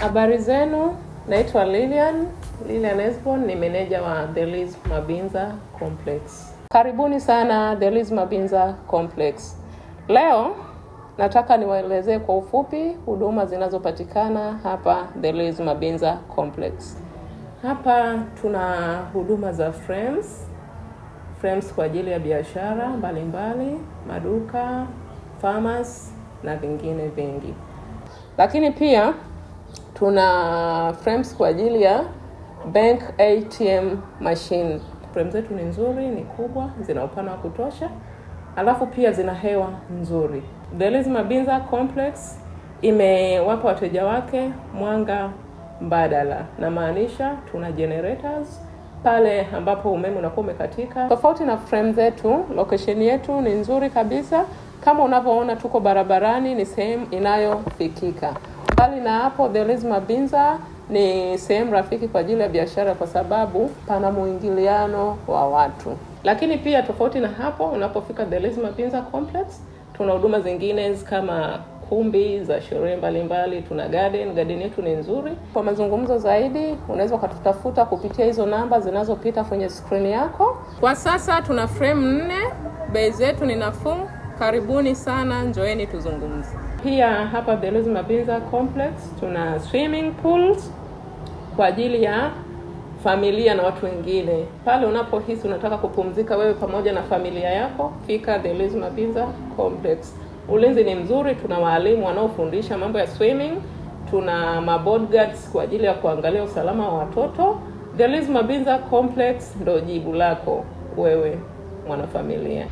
Habari zenu, naitwa Lilian Esbon, ni meneja wa The Liz Mabinza Complex. Karibuni sana The Liz Mabinza Complex. Leo nataka niwaelezee kwa ufupi huduma zinazopatikana hapa The Liz Mabinza Complex. Hapa tuna huduma za frames kwa ajili ya biashara mbalimbali, maduka, farmers na vingine vingi. Lakini pia tuna frames kwa ajili ya bank ATM machine. Frames zetu ni nzuri, ni kubwa, zina upana wa kutosha, alafu pia zina hewa nzuri. The Liz Mabinza Complex imewapa wateja wake mwanga mbadala, na maanisha tuna generators pale ambapo umeme unakuwa umekatika. Tofauti na frame zetu, location yetu ni nzuri kabisa. Kama unavyoona tuko barabarani, ni sehemu inayofikika. Bali na hapo, The Liz Mabinza ni sehemu rafiki kwa ajili ya biashara kwa sababu pana muingiliano wa watu. Lakini pia tofauti na hapo, unapofika The Liz Mabinza Complex, tuna huduma zingine kama kumbi za sherehe mbalimbali, tuna garden yetu ni nzuri. Kwa mazungumzo zaidi, unaweza ukatutafuta kupitia hizo namba zinazopita kwenye screen yako. Kwa sasa tuna frame 4, bei zetu ni nafuu. Karibuni sana, njoeni tuzungumze. Pia hapa The Liz Mabinza Complex tuna swimming pools kwa ajili ya familia na watu wengine. Pale unapohisi unataka kupumzika wewe pamoja na familia yako, fika The Liz Mabinza Complex. Ulinzi ni mzuri, tuna walimu wanaofundisha mambo ya swimming, tuna bodyguards kwa ajili ya kuangalia usalama wa watoto. The Liz Mabinza Complex ndio jibu lako wewe mwanafamilia.